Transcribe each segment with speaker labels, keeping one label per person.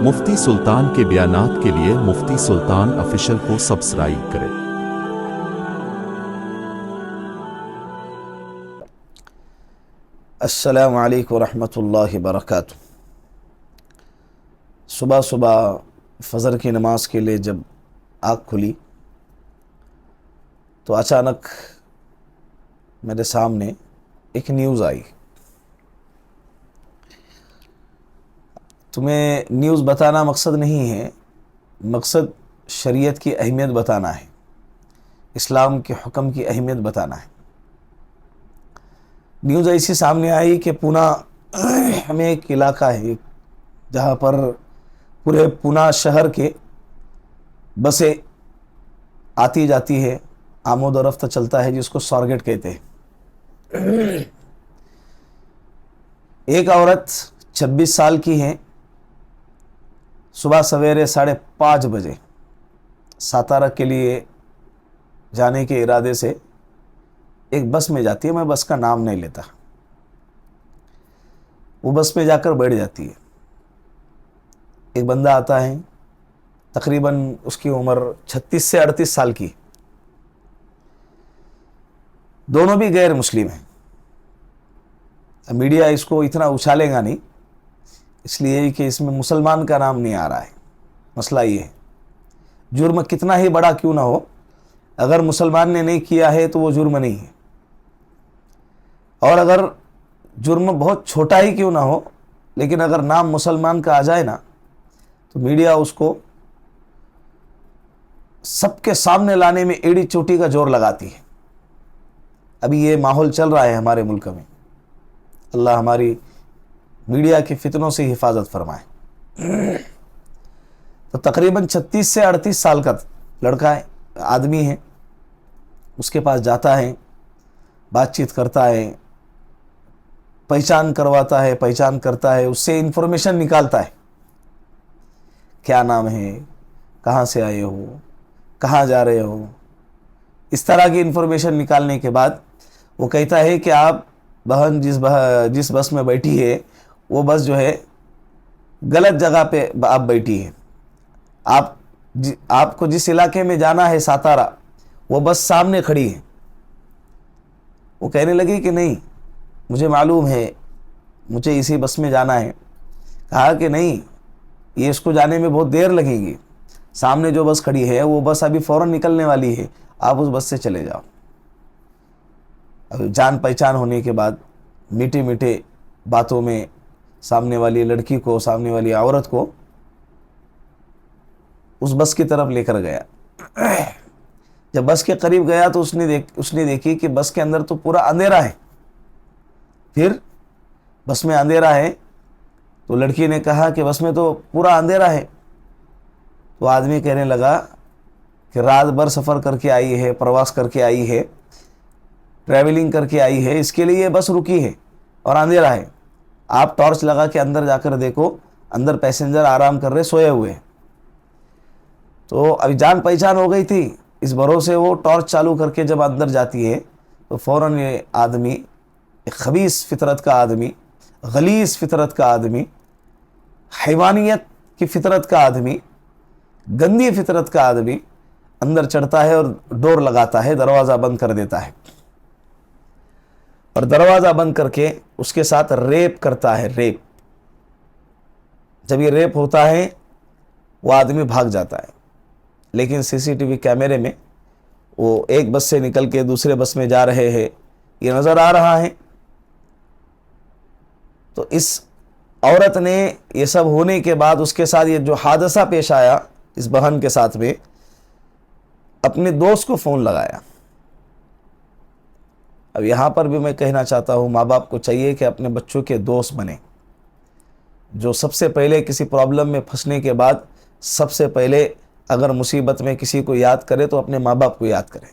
Speaker 1: مفتی سلطان کے بیانات کے لیے مفتی سلطان آفیشل کو سبسکرائب کریں۔
Speaker 2: السلام علیکم ورحمۃ اللہ وبرکاتہ۔ صبح صبح فجر کی نماز کے لیے جب آنکھ کھلی تو اچانک میرے سامنے ایک نیوز آئی۔ تمہیں نیوز بتانا مقصد نہیں ہے، مقصد شریعت کی اہمیت بتانا ہے، اسلام کے حکم کی اہمیت بتانا ہے۔ نیوز ایسی سامنے آئی کہ پونا ہمیں ایک علاقہ ہے جہاں پر پورے پونا شہر کے بسیں آتی جاتی ہے، آمد و رفت چلتا ہے، جس کو سوارگیٹ کہتے ہیں۔ ایک عورت 26 سال کی ہے، صبح سویرے 5:30 بجے ساتارہ کے لیے جانے کے ارادے سے ایک بس میں جاتی ہے۔ میں بس کا نام نہیں لیتا۔ وہ بس میں جا کر بیٹھ جاتی ہے۔ ایک بندہ آتا ہے، تقریباً اس کی عمر 36 سے 38 سال کی، دونوں بھی غیر مسلم ہیں۔ میڈیا اس کو اتنا اچھالے گا نہیں، اس لیے کہ اس میں مسلمان کا نام نہیں آ رہا ہے۔ مسئلہ یہ ہے، جرم کتنا ہی بڑا کیوں نہ ہو، اگر مسلمان نے نہیں کیا ہے تو وہ جرم نہیں ہے، اور اگر جرم بہت چھوٹا ہی کیوں نہ ہو لیکن اگر نام مسلمان کا آ جائے نا تو میڈیا اس کو سب کے سامنے لانے میں ایڑی چوٹی کا زور لگاتی ہے۔ ابھی یہ ماحول چل رہا ہے ہمارے ملک میں۔ اللہ ہماری میڈیا کے فتنوں سے حفاظت فرمائے۔ تو تقریباً 36 سے 38 سال کا لڑکا ہے، آدمی ہے، اس کے پاس جاتا ہے، بات چیت کرتا ہے، پہچان کرتا ہے، اس سے انفارمیشن نکالتا ہے، کیا نام ہے، کہاں سے آئے ہو، کہاں جا رہے ہو۔ اس طرح کی انفارمیشن نکالنے کے بعد وہ کہتا ہے کہ آپ بہن جس بس میں بیٹھی ہے وہ بس جو ہے غلط جگہ پہ آپ بیٹھی ہے، آپ کو جس علاقے میں جانا ہے ساتارہ، وہ بس سامنے کھڑی ہے۔ وہ کہنے لگی کہ نہیں، مجھے معلوم ہے، مجھے اسی بس میں جانا ہے۔ کہا کہ نہیں، یہ اس کو جانے میں بہت دیر لگے گی، سامنے جو بس کھڑی ہے وہ بس ابھی فوراً نکلنے والی ہے، آپ اس بس سے چلے جاؤ۔ جان پہچان ہونے کے بعد میٹھے میٹھے باتوں میں سامنے والی لڑکی کو، سامنے والی عورت کو اس بس کی طرف لے کر گیا۔ جب بس کے قریب گیا تو اس نے دیکھی کہ بس کے اندر تو پورا اندھیرا ہے۔ پھر بس میں اندھیرا ہے تو لڑکی نے کہا کہ بس میں تو پورا اندھیرا ہے۔ تو آدمی کہنے لگا کہ رات بھر سفر کر کے آئی ہے، پرواز کر کے آئی ہے، ٹریولنگ کر کے آئی ہے، اس کے لیے بس رکی ہے اور اندھیرا ہے۔ آپ ٹارچ لگا کے اندر جا کر دیکھو، اندر پیسنجر آرام کر رہے، سوئے ہوئے۔ تو ابھی جان پہچان ہو گئی تھی، اس بھروسے وہ ٹارچ چالو کر کے جب اندر جاتی ہے تو فوراً یہ آدمی، ایک خبیث فطرت کا آدمی، غلیظ فطرت کا آدمی، حیوانیت کی فطرت کا آدمی، گندی فطرت کا آدمی اندر چڑھتا ہے اور ڈور لگاتا ہے، دروازہ بند کر دیتا ہے، اور دروازہ بند کر کے اس کے ساتھ ریپ کرتا ہے۔ ریپ، جب یہ ریپ ہوتا ہے وہ آدمی بھاگ جاتا ہے، لیکن CCTV کیمرے میں وہ ایک بس سے نکل کے دوسرے بس میں جا رہے ہیں، یہ نظر آ رہا ہے۔ تو اس عورت نے یہ سب ہونے کے بعد اس کے ساتھ یہ جو حادثہ پیش آیا اس بہن کے ساتھ میں، اپنے دوست کو فون لگایا۔ اب یہاں پر بھی میں کہنا چاہتا ہوں، ماں باپ کو چاہیے کہ اپنے بچوں کے دوست بنیں۔ جو سب سے پہلے کسی پرابلم میں پھنسنے کے بعد سب سے پہلے اگر مصیبت میں کسی کو یاد کرے تو اپنے ماں باپ کو یاد کرے۔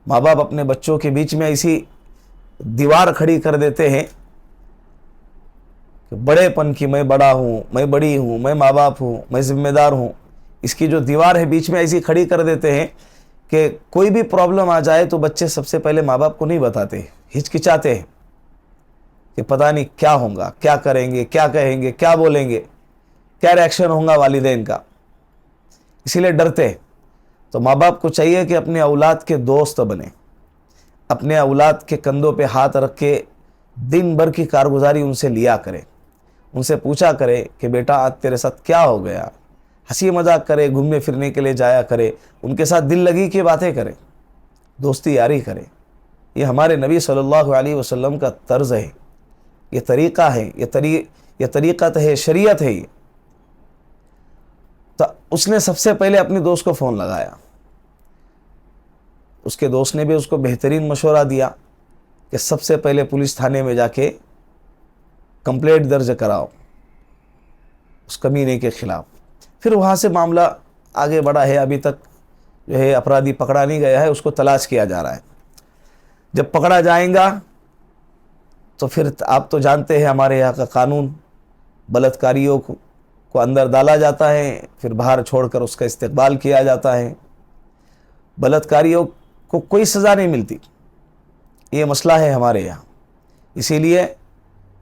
Speaker 2: ماں باپ اپنے بچوں کے بیچ میں ایسی دیوار کھڑی کر دیتے ہیں کہ بڑے پن کی، میں بڑا ہوں، میں بڑی ہوں، میں ماں باپ ہوں، میں ذمہ دار ہوں، اس کی جو دیوار ہے بیچ میں ایسی کھڑی کر دیتے ہیں کہ کوئی بھی پرابلم آ جائے تو بچے سب سے پہلے ماں باپ کو نہیں بتاتے، ہچکچاتے ہیں کہ پتہ نہیں کیا ہوگا، کیا کریں گے، کیا کہیں گے، کیا بولیں گے۔ کیا ریئیکشن ہوگا والدین کا، اسی لیے ڈرتے۔ تو ماں باپ کو چاہیے کہ اپنے اولاد کے دوست بنے، اپنے اولاد کے کندھوں پہ ہاتھ رکھ کے دن بھر کی کارگزاری ان سے لیا کرے، ان سے پوچھا کرے کہ بیٹا آج تیرے ساتھ کیا ہو گیا، ہنسی مذاق کرے، گھومنے پھرنے کے لیے جایا کرے، ان کے ساتھ دل لگی کی باتیں کرے، دوستی یاری کرے۔ یہ ہمارے نبی صلی اللہ علیہ وسلم کا طرز ہے، یہ طریقہ ہے، یہ طریقت ہے، شریعت ہے۔ یہ تو اس نے سب سے پہلے اپنے دوست کو فون لگایا، اس کے دوست نے بھی اس کو بہترین مشورہ دیا کہ سب سے پہلے پولیس تھانے میں جا کے کمپلینٹ درج کراؤ اس کمینے کے خلاف۔ پھر وہاں سے معاملہ آگے بڑھا ہے، ابھی تک جو ہے اپرادھی پکڑا نہیں گیا ہے، اس کو تلاش کیا جا رہا ہے۔ جب پکڑا جائے گا تو پھر آپ تو جانتے ہیں ہمارے یہاں کا قانون، بلاత్కాریوں کو اندر ڈالا جاتا ہے، پھر باہر چھوڑ کر اس کا استقبال کیا جاتا ہے۔ بلاత్కాریوں کو کوئی سزا نہیں ملتی، یہ مسئلہ ہے ہمارے یہاں۔ اسی لیے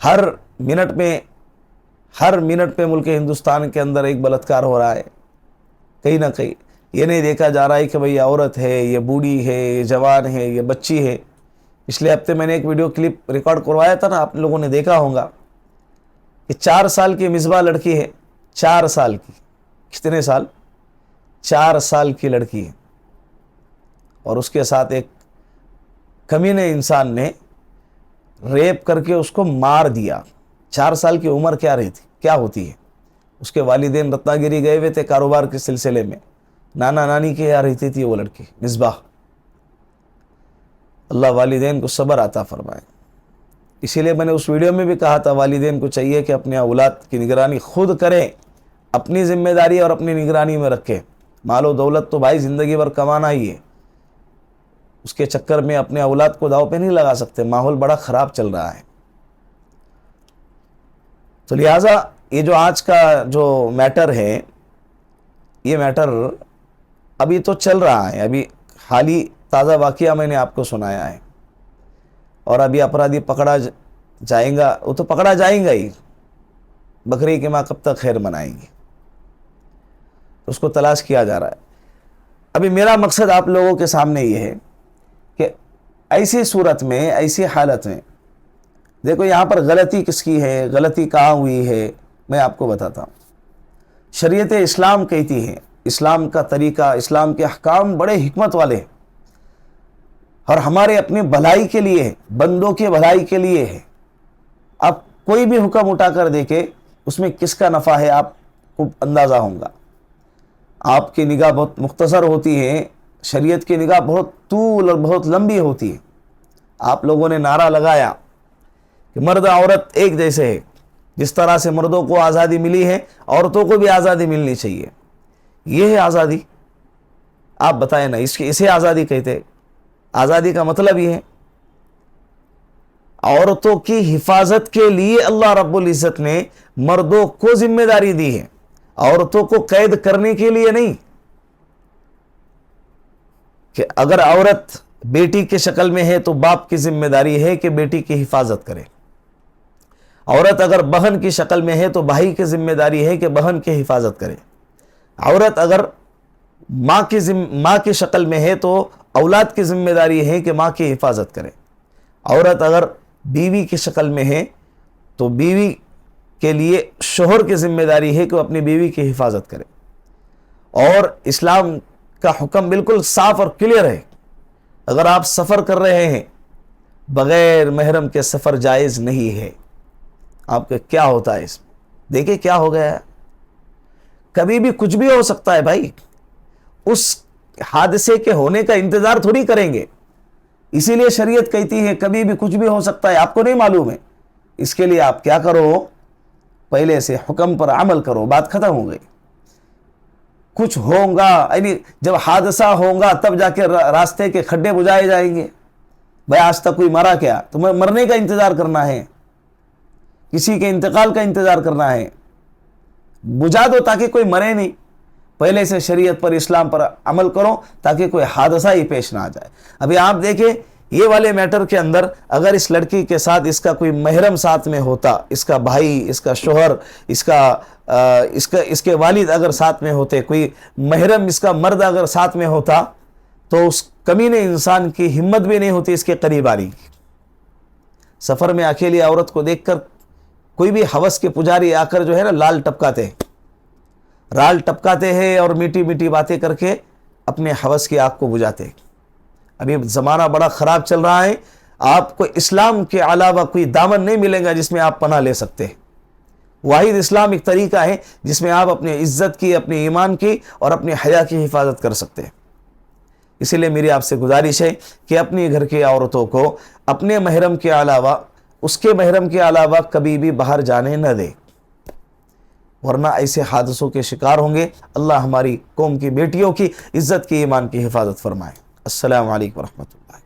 Speaker 2: ہر منٹ پہ ملک ہندوستان کے اندر ایک بلاత్కాر ہو رہا ہے کہیں نہ کہیں۔ یہ نہیں دیکھا جا رہا ہے کہ بھئی عورت ہے، یہ بوڑھی ہے، یہ جوان ہے، یہ بچی ہے۔ پچھلے ہفتے میں نے ایک ویڈیو کلپ ریکارڈ کروایا تھا نا، آپ لوگوں نے دیکھا ہوگا کہ 4 سال کی مصباح لڑکی ہے، 4 سال کی، کتنے سال؟ 4 سال کی لڑکی ہے، اور اس کے ساتھ ایک کمینے انسان نے ریپ کر کے اس کو مار دیا۔ 4 سال کی عمر کیا ہوتی ہے؟ اس کے والدین رتناگیری گئے ہوئے تھے کاروبار کے سلسلے میں، نانا نانی کے یہاں رہتی تھی وہ لڑکی مصباح۔ اللہ والدین کو صبر عطا فرمائے۔ اسی لیے میں نے اس ویڈیو میں بھی کہا تھا والدین کو چاہیے کہ اپنے اولاد کی نگرانی خود کریں، اپنی ذمہ داری اور اپنی نگرانی میں رکھیں۔ مال و دولت تو بھائی زندگی بھر کمانا ہی ہے، اس کے چکر میں اپنے اولاد کو داؤ پہ نہیں لگا سکتے، ماحول بڑا خراب چل رہا ہے۔ تو لہٰذا یہ جو آج کا جو میٹر ہے، یہ میٹر ابھی تو چل رہا ہے، ابھی حالی تازہ واقعہ میں نے آپ کو سنایا ہے، اور ابھی اپرادھی پکڑا جائیں گا، وہ تو پکڑا جائیں گا ہی، بقرعید کی ماں کب تک خیر منائیں گی، اس کو تلاش کیا جا رہا ہے۔ ابھی میرا مقصد آپ لوگوں کے سامنے یہ ہے کہ ایسی صورت میں، ایسی حالت میں دیکھو یہاں پر غلطی کس کی ہے، غلطی کہاں ہوئی ہے، میں آپ کو بتاتا ہوں۔ شریعت اسلام کہتی ہے، اسلام کا طریقہ، اسلام کے احکام بڑے حکمت والے ہیں، اور ہمارے اپنے بھلائی کے لیے ہے، بندوں کے بھلائی کے لیے ہے۔ آپ کوئی بھی حکم اٹھا کر دیکھیں، اس میں کس کا نفع ہے آپ کو اندازہ ہوگا۔ آپ کی نگاہ بہت مختصر ہوتی ہے، شریعت کی نگاہ بہت طول اور بہت لمبی ہوتی ہے۔ آپ لوگوں نے نعرہ لگایا کہ مرد عورت ایک جیسے ہے، جس طرح سے مردوں کو آزادی ملی ہے عورتوں کو بھی آزادی ملنی چاہیے، یہ ہے آزادی؟ آپ بتائیں نا، اسے آزادی کہتے ہیں؟ آزادی کا مطلب یہ ہے عورتوں کی حفاظت کے لیے اللہ رب العزت نے مردوں کو ذمہ داری دی ہے، عورتوں کو قید کرنے کے لیے نہیں، کہ اگر عورت بیٹی کے شکل میں ہے تو باپ کی ذمہ داری ہے کہ بیٹی کی حفاظت کرے، عورت اگر بہن کی شکل میں ہے تو بھائی کی ذمہ داری ہے کہ بہن کی حفاظت کرے، عورت اگر ماں کی شکل میں ہے تو اولاد کی ذمہ داری ہے کہ ماں کی حفاظت کرے، عورت اگر بیوی کی شکل میں ہے تو بیوی کے لیے شوہر کی ذمہ داری ہے کہ وہ اپنی بیوی کی حفاظت کرے۔ اور اسلام کا حکم بالکل صاف اور کلیئر ہے، اگر آپ سفر کر رہے ہیں بغیر محرم کے سفر جائز نہیں ہے۔ آپ کا کیا ہوتا ہے اس میں؟ دیکھیں کیا ہو گیا ہے، کبھی بھی کچھ بھی ہو سکتا ہے بھائی، اس حادثے کے ہونے کا انتظار تھوڑی کریں گے، اسی لیے شریعت کہتی ہے کبھی بھی کچھ بھی ہو سکتا ہے، آپ کو نہیں معلوم ہے، اس کے لیے آپ کیا کرو، پہلے سے حکم پر عمل کرو، بات ختم ہو گئی۔ کچھ ہوگا یعنی جب حادثہ ہوگا تب جا کے راستے کے کھڈے بجھائے جائیں گے، بھائی آج تک کوئی مرا کیا؟ تمہیں مرنے کا انتظار کرنا ہے، کسی کے انتقال کا انتظار کرنا ہے، بجھا دو تاکہ کوئی مرے نہیں، پہلے سے شریعت پر اسلام پر عمل کرو تاکہ کوئی حادثہ ہی پیش نہ آ جائے۔ ابھی آپ دیکھیں یہ والے میٹر کے اندر اگر اس لڑکی کے ساتھ اس کا کوئی محرم ساتھ میں ہوتا، اس کا بھائی، اس کا شوہر، اس کے والد اگر ساتھ میں ہوتے، کوئی محرم اس کا مرد اگر ساتھ میں ہوتا، تو اس کمینے انسان کی ہمت بھی نہیں ہوتی اس کے قریب آنے کی۔ سفر میں اکیلی عورت کو دیکھ کر کوئی بھی ہوس کے پجاری آ کر جو ہے نا لال ٹپکاتے ہیں اور میٹھی میٹھی باتیں کر کے اپنے ہوس کی آگ کو بجھاتے ہیں۔ ابھی زمانہ بڑا خراب چل رہا ہے، آپ کو اسلام کے علاوہ کوئی دامن نہیں ملے گا جس میں آپ پناہ لے سکتے ہیں۔ واحد اسلام ایک طریقہ ہے جس میں آپ اپنی عزت کی، اپنے ایمان کی اور اپنے حیا کی حفاظت کر سکتے ہیں۔ اسی لیے میری آپ سے گزارش ہے کہ اپنی گھر کی عورتوں کو اپنے محرم کے علاوہ، اس کے محرم کے علاوہ کبھی بھی باہر جانے نہ دے، ورنہ ایسے حادثوں کے شکار ہوں گے۔ اللہ ہماری قوم کی بیٹیوں کی عزت کی، ایمان کی حفاظت فرمائے۔ السلام علیکم ورحمۃ اللہ۔